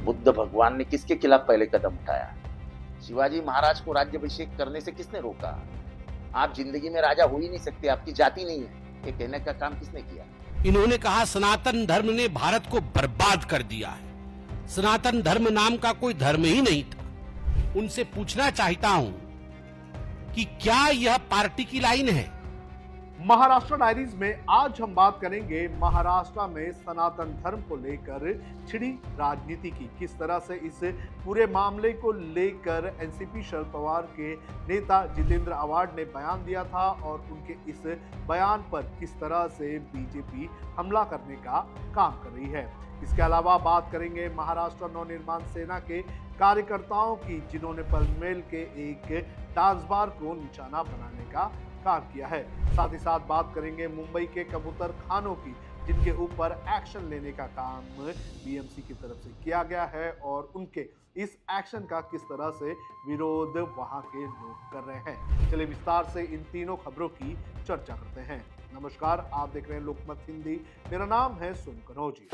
बुद्ध भगवान ने किसके खिलाफ पहले कदम उठाया? शिवाजी महाराज को राज्याभिषेक करने से किसने रोका? आप जिंदगी में राजा हो ही नहीं सकते, आपकी जाति नहीं है, ये कहने का काम किसने किया? इन्होंने कहा सनातन धर्म ने भारत को बर्बाद कर दिया है। सनातन धर्म नाम का कोई धर्म ही नहीं था। उनसे पूछना चाहता हूं कि क्या यह पार्टी की लाइन है? महाराष्ट्र डायरीज में आज हम बात करेंगे महाराष्ट्र में सनातन धर्म को लेकर छिड़ी राजनीति की। किस तरह से इस पूरे मामले को लेकर एनसीपी शरद पवार के नेता जितेंद्र आव्हाड ने बयान दिया था और उनके इस बयान पर किस तरह से बीजेपी हमला करने का काम कर रही है। इसके अलावा बात करेंगे महाराष्ट्र नवनिर्माण सेना के कार्यकर्ताओं की, जिन्होंने पनवेल के एक डांस बार को निशाना बनाने का काम किया है। साथ ही साथ बात करेंगे मुंबई के कबूतर खानों की, जिनके ऊपर एक्शन लेने का काम बीएमसी की तरफ से किया गया है और उनके इस एक्शन का किस तरह से विरोध वहां के लोग कर रहे हैं। चलिए विस्तार से इन तीनों खबरों की चर्चा करते हैं। नमस्कार, आप देख रहे हैं लोकमत हिंदी। मेरा नाम है सोनू कनौजी।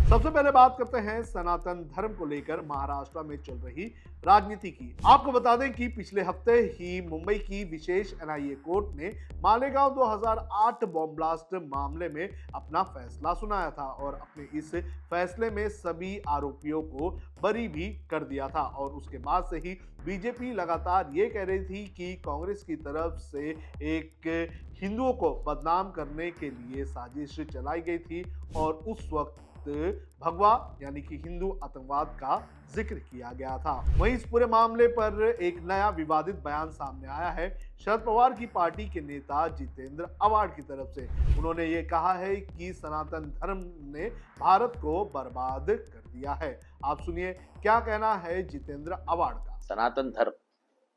सबसे पहले बात करते हैं सनातन धर्म को लेकर महाराष्ट्र में चल रही राजनीति की। आपको बता दें कि पिछले हफ्ते ही मुंबई की विशेष एनआईए कोर्ट ने मालेगांव 2008 बॉम्ब ब्लास्ट मामले में अपना फैसला सुनाया था और अपने इस फैसले में सभी आरोपियों को बरी भी कर दिया था। और उसके बाद से ही बीजेपी लगातार ये कह रही थी कि कांग्रेस की तरफ से एक हिंदुओं को बदनाम करने के लिए साजिश चलाई गई थी और उस वक्त भगवा यानी कि हिंदू आतंकवाद का जिक्र किया गया था। वहीं इस पूरे मामले पर एक नया विवादित बयान सामने आया है शरद पवार की पार्टी के नेता जितेंद्र आव्हाड की तरफ से। उन्होंने ये कहा है कि सनातन धर्म ने भारत को बर्बाद कर दिया है। आप सुनिए क्या कहना है जितेंद्र आव्हाड का। सनातन धर्म,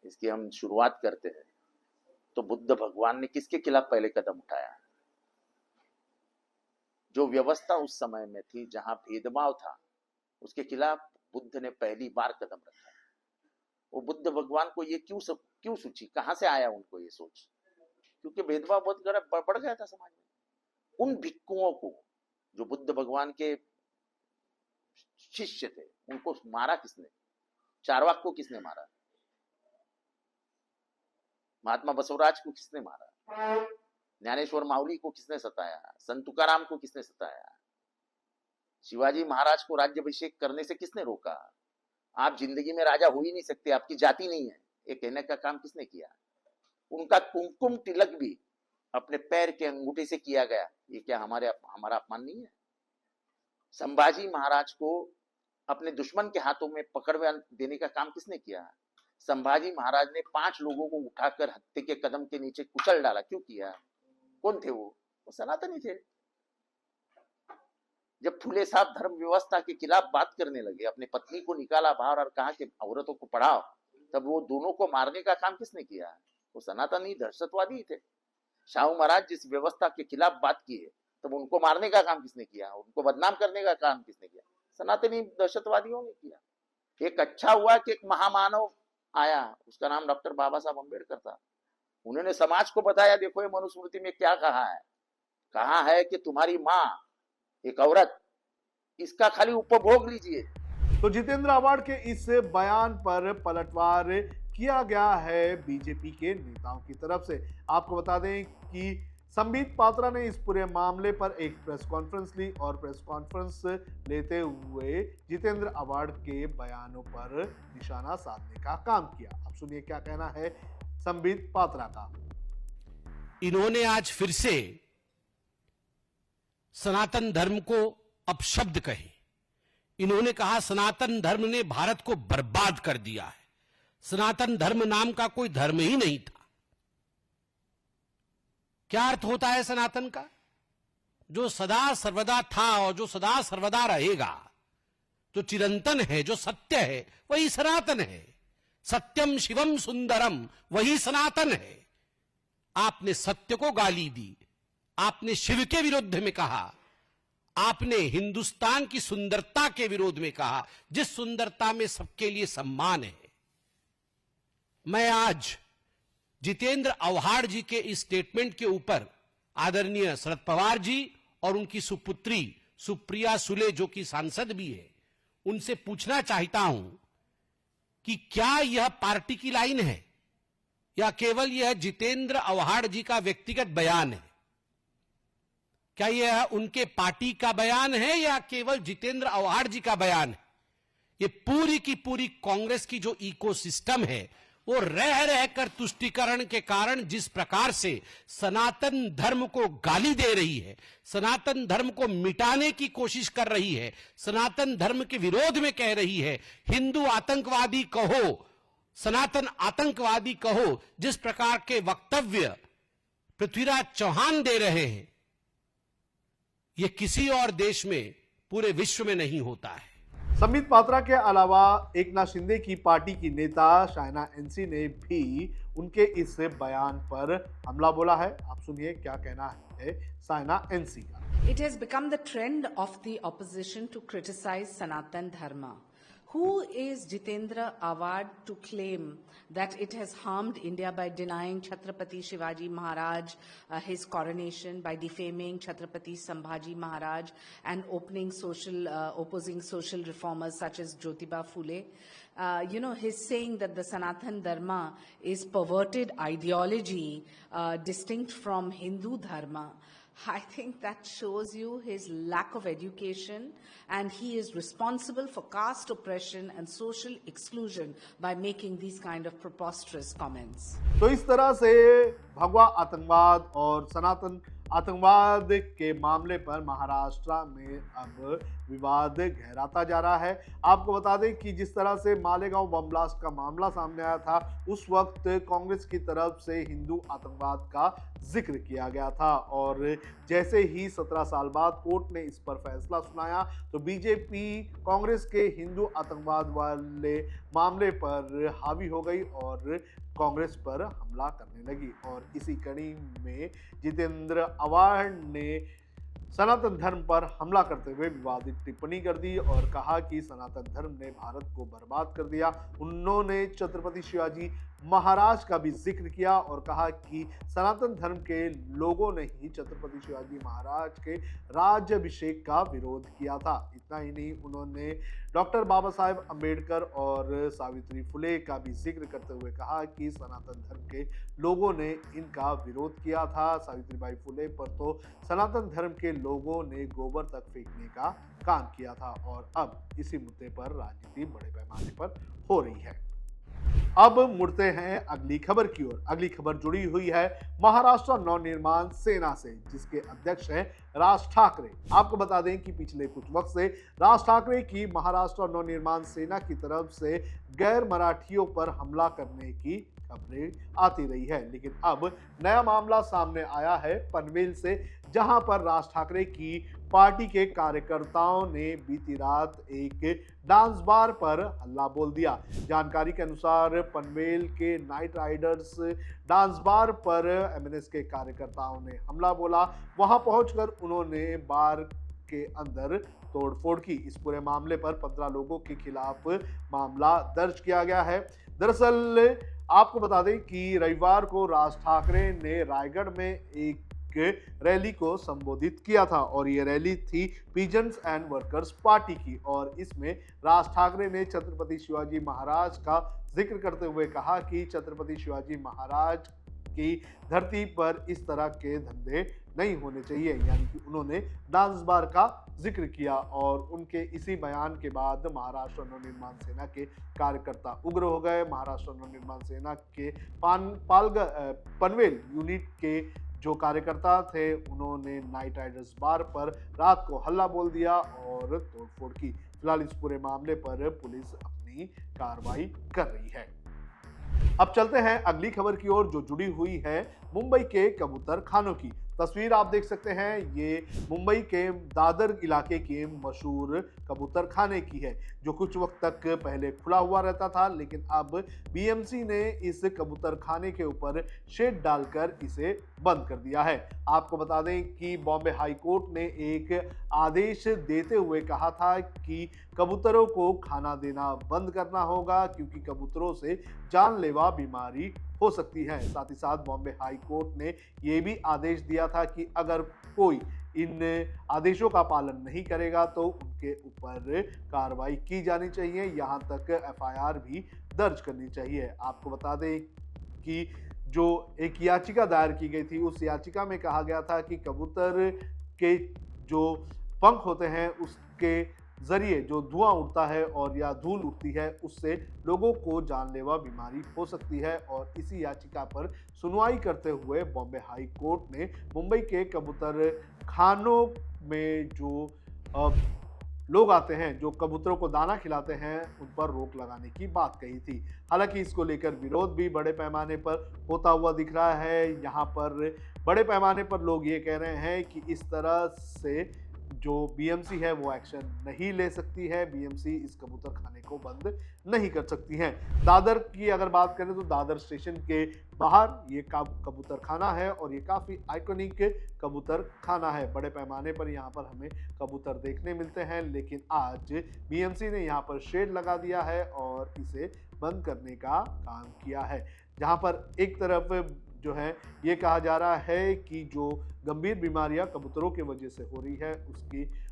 इसकी हम शुरुआत करते हैं तो बुद्ध भगवान ने किसके खिलाफ पहले कदम उठाया? जो व्यवस्था उस समय में थी, जहां भेदभाव था, उसके खिलाफ बुद्ध ने पहली बार कदम रखा। वो बुद्ध भगवान को ये क्यों सूझी, कहां से आया उनको ये सोच? क्योंकि भेदभाव बहुत बढ़ गया था समाज में। उन भिक्खुओं को जो बुद्ध भगवान के शिष्य थे, उनको मारा किसने? चारवाक को किसने मारा? महात्मा बसवराज को किसने मारा? ज्ञानेश्वर माउली को किसने सताया? संत तुकाराम को किसने सताया? शिवाजी महाराज को राज्याभिषेक करने से किसने रोका? आप जिंदगी में राजा हो ही नहीं सकते, आपकी जाति नहीं है, ये कहने का काम किसने किया? उनका कुमकुम तिलक भी अपने पैर के अंगूठे से किया गया, ये क्या हमारा अपमान नहीं है? संभाजी महाराज को अपने दुश्मन के हाथों में पकड़ देने का काम किसने किया? संभाजी महाराज ने 5 लोगों को उठाकर हत्या के कदम के नीचे कुचल डाला, क्यों किया? कौन थे वो सनातनी थे। जब फूले साहब धर्म व्यवस्था के खिलाफ बात करने लगे, अपनी पत्नी को निकाला बाहर और कहा कि औरतों को पढ़ाओ, तब वो दोनों को मारने का काम किसने किया? वो सनातनी दहशतवादी थे। शाहू महाराज जिस व्यवस्था के खिलाफ बात की है, तब उनको मारने का काम किसने किया? उनको बदनाम करने का काम किसने किया? सनातनी दहशतवादियों ने किया। एक अच्छा हुआ कि एक महामानव आया, उसका नाम डॉक्टर बाबा साहब अम्बेडकर था। उन्होंने समाज को बताया, देखो ये मनुस्मृति में क्या कहा है कि तुम्हारी माँ एक औरत, इसका खाली उपभोग लीजिए। तो जितेंद्र आव्हाड के इस बयान पर पलटवार किया गया है बीजेपी के नेताओं की तरफ से। आपको बता दें कि संबित पात्रा ने इस पूरे मामले पर एक प्रेस कॉन्फ्रेंस ली और प्रेस कॉन्फ्रेंस लेते हुए जितेंद्र आव्हाड के बयानों पर निशाना साधने का काम किया। अब सुनिए क्या कहना है संबित पात्रा का। इन्होंने आज फिर से सनातन धर्म को अपशब्द कहे। इन्होंने कहा सनातन धर्म ने भारत को बर्बाद कर दिया है। सनातन धर्म नाम का कोई धर्म ही नहीं था। क्या अर्थ होता है सनातन का? जो सदा सर्वदा था और जो सदा सर्वदा रहेगा, जो चिरंतन है, जो सत्य है, वही सनातन है। सत्यम शिवम सुंदरम, वही सनातन है। आपने सत्य को गाली दी, आपने शिव के विरुद्ध में कहा, आपने हिंदुस्तान की सुंदरता के विरोध में कहा, जिस सुंदरता में सबके लिए सम्मान है। मैं आज जितेंद्र आव्हाड जी के इस स्टेटमेंट के ऊपर आदरणीय शरद पवार जी और उनकी सुपुत्री सुप्रिया सुले जो कि सांसद भी है, उनसे पूछना चाहता हूं कि क्या यह पार्टी की लाइन है या केवल यह जितेंद्र आव्हाड जी का व्यक्तिगत बयान है? क्या यह उनके पार्टी का बयान है या केवल जितेंद्र आव्हाड जी का बयान है? ये पूरी की पूरी कांग्रेस की जो इकोसिस्टम है वो रह रहकर तुष्टीकरण के कारण जिस प्रकार से सनातन धर्म को गाली दे रही है, सनातन धर्म को मिटाने की कोशिश कर रही है, सनातन धर्म के विरोध में कह रही है, हिंदू आतंकवादी कहो, सनातन आतंकवादी कहो, जिस प्रकार के वक्तव्य पृथ्वीराज चौहान दे रहे हैं, यह किसी और देश में पूरे विश्व में नहीं होता है। संबित पात्रा के अलावा एकनाथ शिंदे की पार्टी की नेता शायना एनसी ने भी उनके इस बयान पर हमला बोला है। आप सुनिए क्या कहना है शायना एनसी का। It has become the trend of the opposition to criticize Sanatan Dharma. Who is Jitendra Awadh to claim that it has harmed India by denying Chhatrapati Shivaji Maharaj his coronation, by defaming Chhatrapati Sambhaji Maharaj and opposing social reformers such as Jyotiba Phule? He's saying that the Sanatan Dharma is perverted ideology distinct from Hindu Dharma. I think that shows you his lack of education, and he is responsible for caste oppression and social exclusion by making these kind of preposterous comments. तो इस तरह से भगवा आतंकवाद और सनातन आतंकवाद के मामले पर महाराष्ट्र में अब विवाद गहराता जा रहा है। आपको बता दें कि जिस तरह से मालेगांव बम ब्लास्ट का मामला सामने आया था, उस वक्त कांग्रेस की तरफ से हिंदू आतंकवाद का जिक्र किया गया था, और जैसे ही 17 साल बाद कोर्ट ने इस पर फैसला सुनाया तो बीजेपी कांग्रेस के हिंदू आतंकवाद वाले मामले पर हावी हो गई और कांग्रेस पर हमला करने लगी। और इसी कड़ी में जितेंद्र आव्हाड ने सनातन धर्म पर हमला करते हुए विवादित टिप्पणी कर दी और कहा कि सनातन धर्म ने भारत को बर्बाद कर दिया। उन्होंने छत्रपति शिवाजी महाराज का भी जिक्र किया और कहा कि सनातन धर्म के लोगों ने ही छत्रपति शिवाजी महाराज के राज्याभिषेक का विरोध किया था। इतना ही नहीं, उन्होंने डॉक्टर बाबा साहेब अम्बेडकर और सावित्री फुले का भी जिक्र करते हुए कहा कि सनातन धर्म के लोगों ने इनका विरोध किया था। सावित्रीबाई फुले पर तो सनातन धर्म के लोगों ने गोबर तक फेंकने का काम किया था, और अब इसी मुद्दे पर राजनीति बड़े पैमाने पर हो रही है। अब मुड़ते हैं अगली खबर की ओर। अगली खबर जुड़ी हुई है महाराष्ट्र नवनिर्माण सेना से, जिसके अध्यक्ष हैं राज ठाकरे। आपको बता दें कि पिछले कुछ वक्त से राज ठाकरे की महाराष्ट्र नवनिर्माण सेना की तरफ से गैर मराठियों पर हमला करने की खबरें आती रही है, लेकिन अब नया मामला सामने आया है पनवेल से, जहां पर राज ठाकरे की पार्टी के कार्यकर्ताओं ने बीती रात एक डांस बार पर हल्ला बोल दिया। जानकारी के अनुसार पनवेल के नाइट राइडर्स डांस बार पर एमएनएस के कार्यकर्ताओं ने हमला बोला। वहां पहुंचकर उन्होंने बार के अंदर तोड़फोड़ की। इस पूरे मामले पर 15 लोगों के खिलाफ मामला दर्ज किया गया है। दरअसल आपको बता दें कि रविवार को राज ठाकरे ने रायगढ़ में एक रैली को संबोधित किया था, और ये रैली थी पीजन्स एंड वर्कर्स पार्टी की, और इसमें राज ठाकरे ने छत्रपति शिवाजी महाराज का जिक्र करते हुए कहा कि छत्रपति शिवाजी महाराज की धरती पर इस तरह के धंधे नहीं होने चाहिए। यानी कि उन्होंने डांस बार का जिक्र किया, और उनके इसी बयान के बाद महाराष्ट्र नवनिर्माण सेना के कार्यकर्ता उग्र हो गए। महाराष्ट्र नवनिर्माण सेना के पनवेल यूनिट के जो कार्यकर्ता थे, उन्होंने नाइट राइडर्स बार पर रात को हल्ला बोल दिया और तोड़फोड़ की। फिलहाल इस पूरे मामले पर पुलिस अपनी कार्रवाई कर रही है। अब चलते हैं अगली खबर की ओर, जो जुड़ी हुई है मुंबई के कबूतर खानों की। तस्वीर आप देख सकते हैं, ये मुंबई के दादर इलाके के मशहूर कबूतर खाने की है, जो कुछ वक्त तक पहले खुला हुआ रहता था, लेकिन अब बीएमसी ने इस कबूतर खाने के ऊपर शेड डालकर इसे बंद कर दिया है। आपको बता दें कि बॉम्बे हाई कोर्ट ने एक आदेश देते हुए कहा था कि कबूतरों को खाना देना बंद करना होगा, क्योंकि कबूतरों से जानलेवा बीमारी हो सकती है। साथ ही साथ बॉम्बे हाई कोर्ट ने यह भी आदेश दिया था कि अगर कोई इन आदेशों का पालन नहीं करेगा तो उनके ऊपर कार्रवाई की जानी चाहिए, यहां तक एफआईआर भी दर्ज करनी चाहिए। आपको बता दें कि जो एक याचिका दायर की गई थी, उस याचिका में कहा गया था कि कबूतर के जो पंख होते हैं उसके जरिए जो धुआं उड़ता है और या धूल उड़ती है उससे लोगों को जानलेवा बीमारी हो सकती है। और इसी याचिका पर सुनवाई करते हुए बॉम्बे हाई कोर्ट ने मुंबई के कबूतर खानों में जो लोग आते हैं, जो कबूतरों को दाना खिलाते हैं, उन पर रोक लगाने की बात कही थी। हालांकि इसको लेकर विरोध भी बड़े पैमाने पर होता हुआ दिख रहा है। यहाँ पर बड़े पैमाने पर लोग ये कह रहे हैं कि इस तरह से जो बीएमसी है वो एक्शन नहीं ले सकती है, बीएमसी इस कबूतर खाने को बंद नहीं कर सकती है। दादर की अगर बात करें तो दादर स्टेशन के बाहर ये कबूतर खाना है और ये काफी आइकॉनिक कबूतर खाना है। बड़े पैमाने पर यहाँ पर हमें कबूतर देखने मिलते हैं, लेकिन आज बीएमसी ने यहाँ पर शेड लगा दिया है और इसे बंद करने का काम किया है। जहाँ पर एक तरफ जो है ये कहा जा रहा है कि जो गंभीर बीमारियां कबूतरों की वजह से हो रही है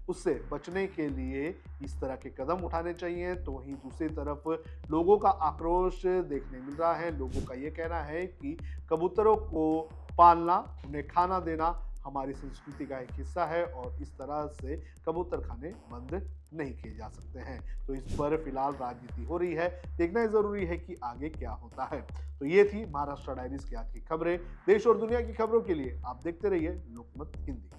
उससे बचने के लिए इस तरह के कदम उठाने चाहिए, तो वहीं दूसरी तरफ लोगों का आक्रोश देखने मिल रहा है। लोगों का ये कहना है कि कबूतरों को पालना, उन्हें खाना देना हमारी संस्कृति का एक हिस्सा है और इस तरह से कबूतर खाने बंद नहीं किए जा सकते हैं। तो इस पर फिलहाल राजनीति हो रही है, देखना जरूरी है कि आगे क्या होता है। तो ये थी महाराष्ट्र डायरीज की आज की खबरें। देश और दुनिया की खबरों के लिए आप देखते रहिए लोकमत हिंदी।